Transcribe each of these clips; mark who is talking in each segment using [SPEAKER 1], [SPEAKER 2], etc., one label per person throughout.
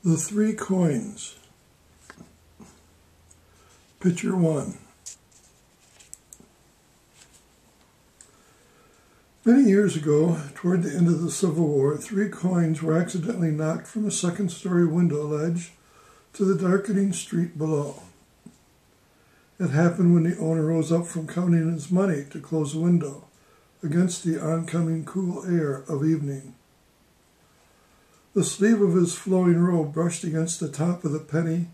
[SPEAKER 1] The three coins. Picture 1. Many years ago, toward the end of the Civil War, 3 coins were accidentally knocked from a second-story window ledge to the darkening street below. It happened when the owner rose up from counting his money to close the window against the oncoming cool air of evening. The sleeve of his flowing robe brushed against the top of the penny,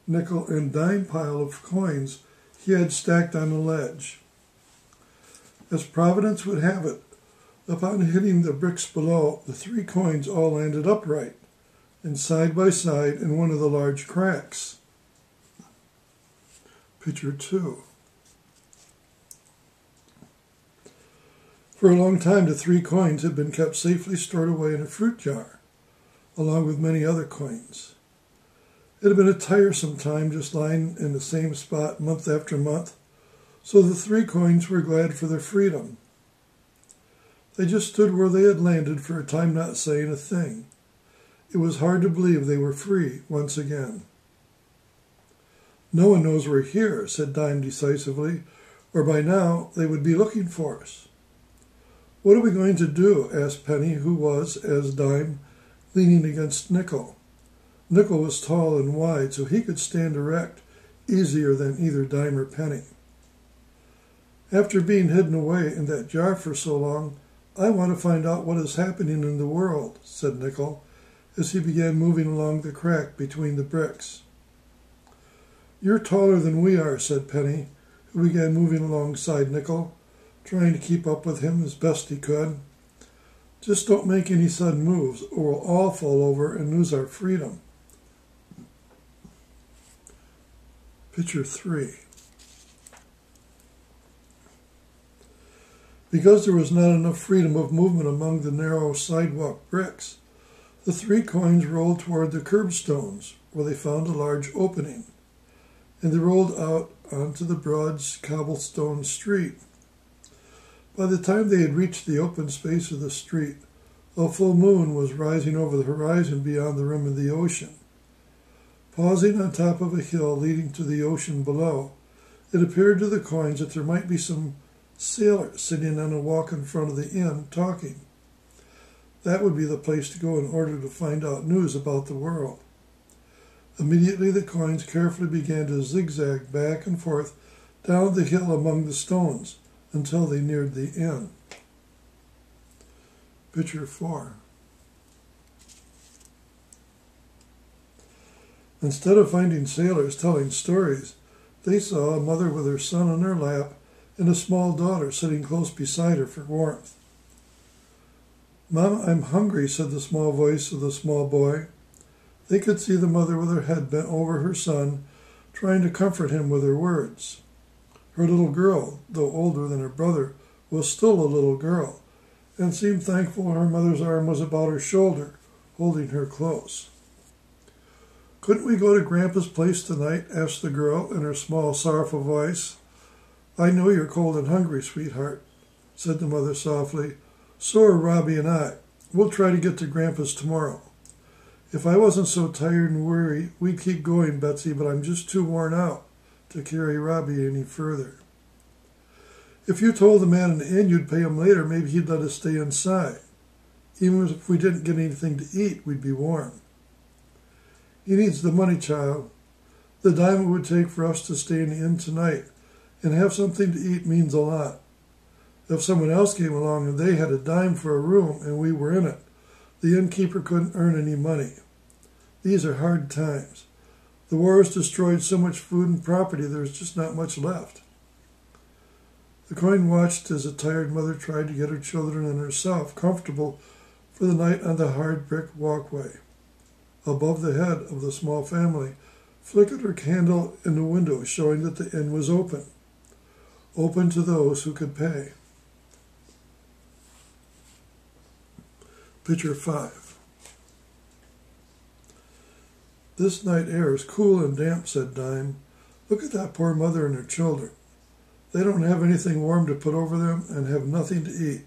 [SPEAKER 1] nickel, and dime pile of coins he had stacked on the ledge. As Providence would have it, upon hitting the bricks below, the 3 coins all landed upright and side by side in one of the large cracks. Picture 2. For a long time, the 3 coins had been kept safely stored away in a fruit jar, along with many other coins. It had been a tiresome time just lying in the same spot month after month, so the 3 coins were glad for their freedom. They just stood where they had landed for a time, not saying a thing. It was hard to believe they were free once again. "No one knows we're here," said Dime decisively, "or by now they would be looking for us." "What are we going to do?" asked Penny, who was, as Dime, leaning against Nickel. Nickel was tall and wide, so he could stand erect easier than either Dime or Penny. "After being hidden away in that jar for so long, I want to find out what is happening in the world," said Nickel, as he began moving along the crack between the bricks. "You're taller than we are," said Penny, who began moving alongside Nickel, trying to keep up with him as best he could. "Just don't make any sudden moves, or we'll all fall over and lose our freedom." Picture 3. Because there was not enough freedom of movement among the narrow sidewalk bricks, the 3 coins rolled toward the curbstones, where they found a large opening, and they rolled out onto the broad cobblestone street. By the time they had reached the open space of the street, a full moon was rising over the horizon beyond the rim of the ocean. Pausing on top of a hill leading to the ocean below, it appeared to the coins that there might be some sailors sitting on a walk in front of the inn talking. That would be the place to go in order to find out news about the world. Immediately the coins carefully began to zigzag back and forth down the hill among the stones until they neared the inn. Picture 4. Instead of finding sailors telling stories, they saw a mother with her son on her lap and a small daughter sitting close beside her for warmth. "Mama, I'm hungry," said the small voice of the small boy. They could see the mother with her head bent over her son, trying to comfort him with her words. Her little girl, though older than her brother, was still a little girl, and seemed thankful her mother's arm was about her shoulder, holding her close. "Couldn't we go to Grandpa's place tonight?" asked the girl in her small, sorrowful voice. "I know you're cold and hungry, sweetheart," said the mother softly. "So are Robbie and I. We'll try to get to Grandpa's tomorrow. If I wasn't so tired and weary, we'd keep going, Betsy, but I'm just too worn out to carry Robbie any further." "If you told the man in the inn you'd pay him later, maybe he'd let us stay inside. Even if we didn't get anything to eat, we'd be warm." "He needs the money, child. The dime it would take for us to stay in the inn tonight and have something to eat means a lot. If someone else came along and they had a dime for a room and we were in it, the innkeeper couldn't earn any money. These are hard times. The war has destroyed so much food and property there's just not much left." The coin watched as the tired mother tried to get her children and herself comfortable for the night on the hard brick walkway. Above the head of the small family flickered her candle in the window, showing that the inn was open to those who could pay. Picture 5. "This night air is cool and damp," said Dime. "Look at that poor mother and her children. They don't have anything warm to put over them and have nothing to eat."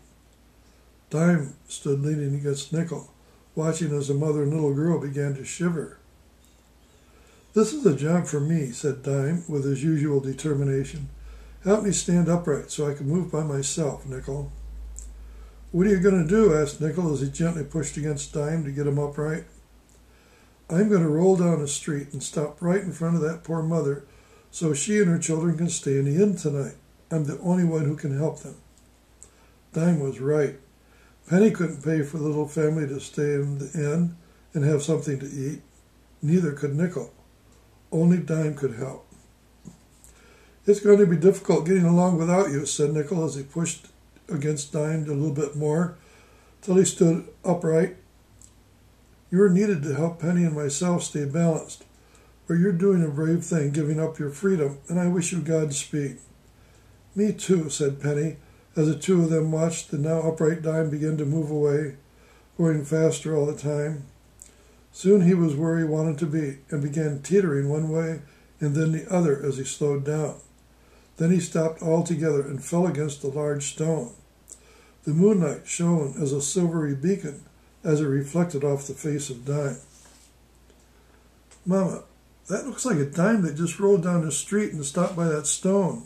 [SPEAKER 1] Dime stood leaning against Nickel, watching as the mother and little girl began to shiver. "This is a job for me," said Dime with his usual determination. "Help me stand upright so I can move by myself, Nickel." "What are you going to do?" asked Nickel as he gently pushed against Dime to get him upright. "I'm going to roll down the street and stop right in front of that poor mother so she and her children can stay in the inn tonight. I'm the only one who can help them." Dime was right. Penny couldn't pay for the little family to stay in the inn and have something to eat. Neither could Nickel. Only Dime could help. "It's going to be difficult getting along without you," said Nickel as he pushed against Dime a little bit more till he stood upright. "You're needed to help Penny and myself stay balanced. But you're doing a brave thing, giving up your freedom, and I wish you Godspeed." "Me too," said Penny, as the two of them watched the now upright Dime begin to move away, going faster all the time. Soon he was where he wanted to be, and began teetering one way and then the other as he slowed down. Then he stopped altogether and fell against a large stone. The moonlight shone as a silvery beacon as it reflected off the face of Dime. "Mama, that looks like a dime that just rolled down the street and stopped by that stone,"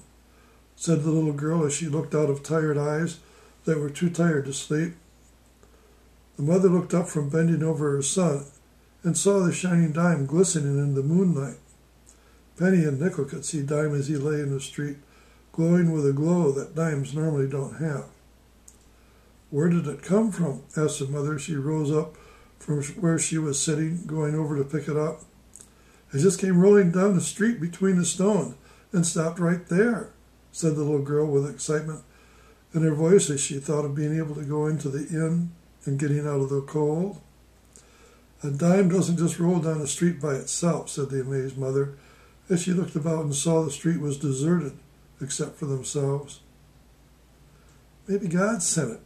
[SPEAKER 1] said the little girl as she looked out of tired eyes that were too tired to sleep. The mother looked up from bending over her son and saw the shining dime glistening in the moonlight. Penny and Nickel could see Dime as he lay in the street, glowing with a glow that dimes normally don't have. "Where did it come from?" asked the mother as she rose up from where she was sitting, going over to pick it up. "It just came rolling down the street between the stones and stopped right there," said the little girl with excitement in her voice as she thought of being able to go into the inn and getting out of the cold. "A dime doesn't just roll down the street by itself," said the amazed mother, as she looked about and saw the street was deserted, except for themselves. "Maybe God sent it,"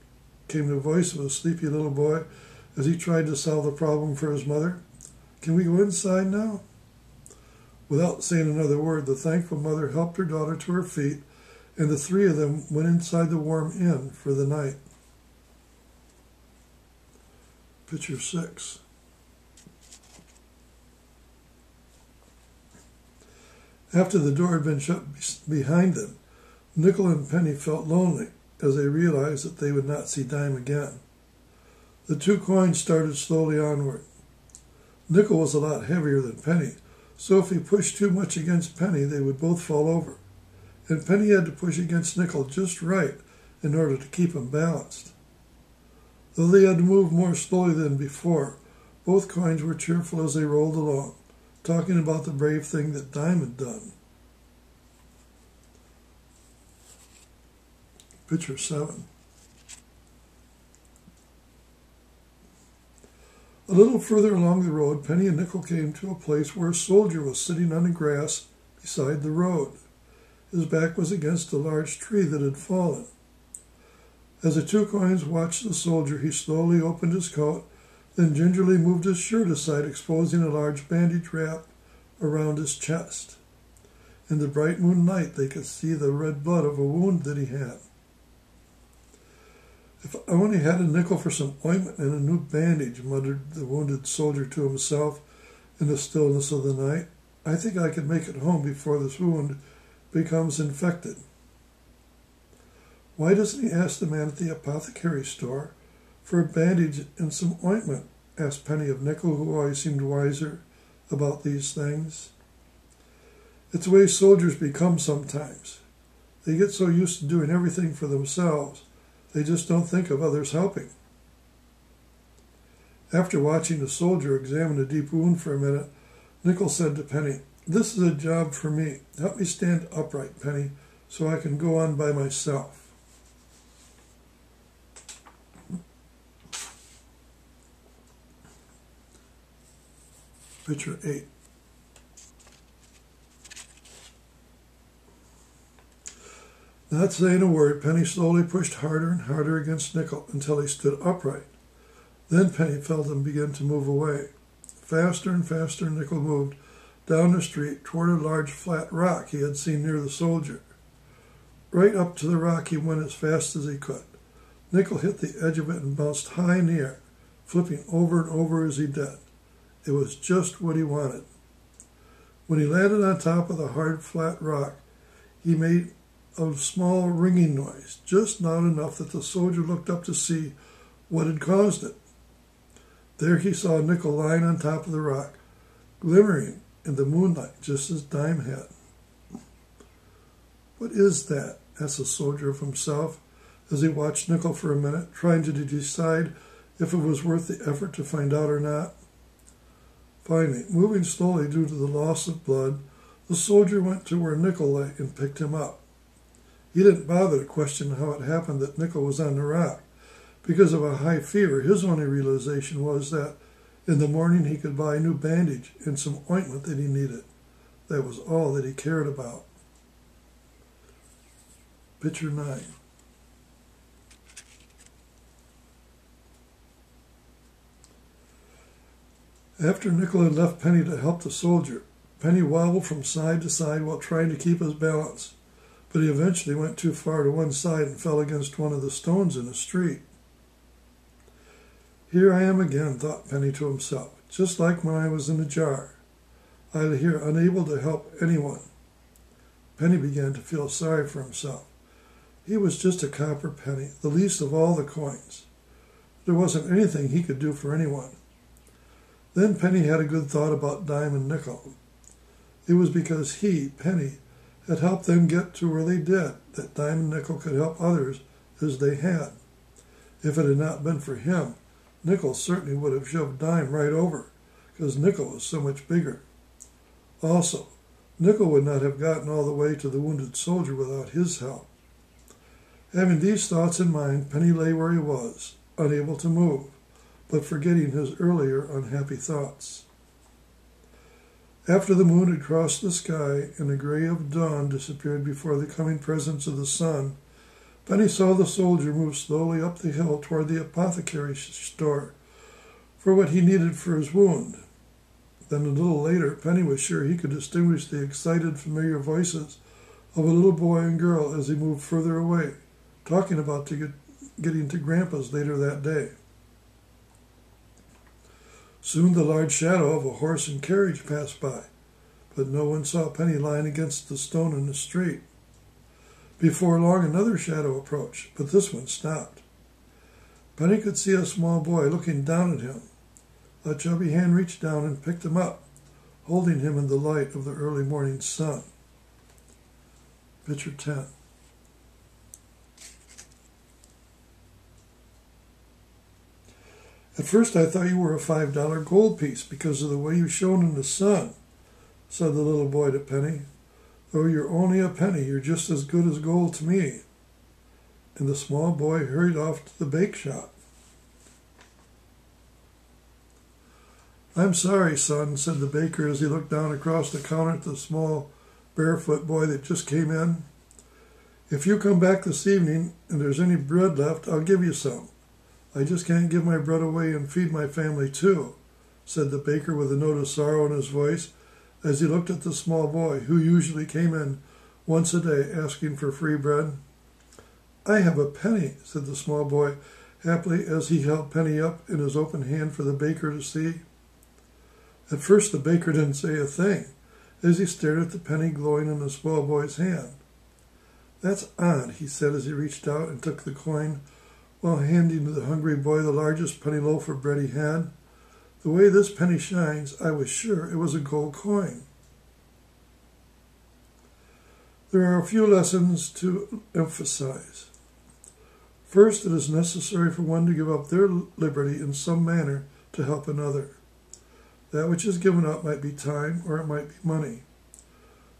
[SPEAKER 1] came the voice of a sleepy little boy as he tried to solve the problem for his mother. "Can we go inside now?" Without saying another word, the thankful mother helped her daughter to her feet, and the three of them went inside the warm inn for the night. Picture 6. After the door had been shut behind them, Nickel and Penny felt lonely as they realized that they would not see Dime again. The 2 coins started slowly onward. Nickel was a lot heavier than Penny, so if he pushed too much against Penny, they would both fall over. And Penny had to push against Nickel just right in order to keep him balanced. Though they had to move more slowly than before, both coins were cheerful as they rolled along, talking about the brave thing that Dime had done. Picture 7. A little further along the road, Penny and Nickel came to a place where a soldier was sitting on the grass beside the road. His back was against a large tree that had fallen. As the 2 coins watched the soldier, he slowly opened his coat, then gingerly moved his shirt aside, exposing a large bandage wrap around his chest. In the bright moonlight, they could see the red blood of a wound that he had. "If I only had a nickel for some ointment and a new bandage," muttered the wounded soldier to himself in the stillness of the night, "I think I could make it home before this wound becomes infected." "Why doesn't he ask the man at the apothecary store for a bandage and some ointment?" asked Penny of Nickel, who always seemed wiser about these things. "It's the way soldiers become sometimes. They get so used to doing everything for themselves, they just don't think of others helping." After watching the soldier examine the deep wound for a minute, Nickel said to Penny, "This is a job for me. Help me stand upright, Penny, so I can go on by myself." Picture 8. Not saying a word, Penny slowly pushed harder and harder against Nickel until he stood upright. Then Penny felt him begin to move away. Faster and faster Nickel moved down the street toward a large flat rock he had seen near the soldier. Right up to the rock he went as fast as he could. Nickel hit the edge of it and bounced high in the air, flipping over and over as he did. It was just what he wanted. When he landed on top of the hard, flat rock, he made a small ringing noise, just loud enough that the soldier looked up to see what had caused it. There he saw Nickel lying on top of the rock, glimmering in the moonlight, just as Dime had. "What is that?" asked the soldier of himself, as he watched Nickel for a minute, trying to decide if it was worth the effort to find out or not. Finally, moving slowly due to the loss of blood, the soldier went to where Nickel lay and picked him up. He didn't bother to question how it happened that Nickel was on the rock. Because of a high fever, his only realization was that in the morning he could buy a new bandage and some ointment that he needed. That was all that he cared about. Picture 9. After Nickel had left Penny to help the soldier, Penny wobbled from side to side while trying to keep his balance, but he eventually went too far to one side and fell against one of the stones in the street. "Here I am again," thought Penny to himself, "just like when I was in the jar. I lay here unable to help anyone." Penny began to feel sorry for himself. He was just a copper penny, the least of all the coins. There wasn't anything he could do for anyone. Then Penny had a good thought about Dime and Nickel. It was because he, Penny, had helped them get to where they did that Dime and Nickel could help others as they had. If it had not been for him, Nickel certainly would have shoved Dime right over, because Nickel was so much bigger. Also, Nickel would not have gotten all the way to the wounded soldier without his help. Having these thoughts in mind, Penny lay where he was, unable to move, but forgetting his earlier unhappy thoughts. After the moon had crossed the sky and the gray of dawn disappeared before the coming presence of the sun, Penny saw the soldier move slowly up the hill toward the apothecary's store for what he needed for his wound. Then a little later, Penny was sure he could distinguish the excited, familiar voices of a little boy and girl as he moved further away, talking about getting to Grandpa's later that day. Soon the large shadow of a horse and carriage passed by, but no one saw Penny lying against the stone in the street. Before long, another shadow approached, but this one stopped. Penny could see a small boy looking down at him. A chubby hand reached down and picked him up, holding him in the light of the early morning sun. Picture 10. "At first I thought you were a $5 gold piece because of the way you shone in the sun," said the little boy to Penny. "Though you're only a penny, you're just as good as gold to me." And the small boy hurried off to the bake shop. "I'm sorry, son," said the baker as he looked down across the counter at the small barefoot boy that just came in. "If you come back this evening and there's any bread left, I'll give you some. I just can't give my bread away and feed my family too," said the baker with a note of sorrow in his voice as he looked at the small boy who usually came in once a day asking for free bread. "I have a penny," said the small boy happily as he held Penny up in his open hand for the baker to see. At first the baker didn't say a thing as he stared at the penny glowing in the small boy's hand. "That's odd," he said as he reached out and took the coin while handing to the hungry boy the largest penny loaf of bread he had. "The way this penny shines, I was sure it was a gold coin." There are a few lessons to emphasize. First, it is necessary for one to give up their liberty in some manner to help another. That which is given up might be time or it might be money.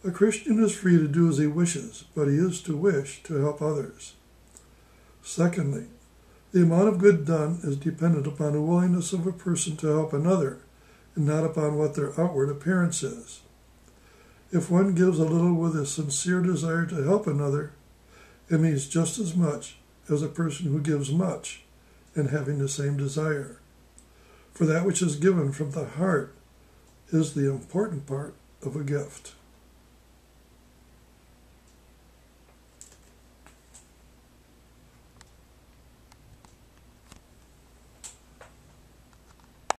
[SPEAKER 1] A Christian is free to do as he wishes, but he is to wish to help others. Secondly, the amount of good done is dependent upon the willingness of a person to help another, and not upon what their outward appearance is. If one gives a little with a sincere desire to help another, it means just as much as a person who gives much and having the same desire. For that which is given from the heart is the important part of a gift.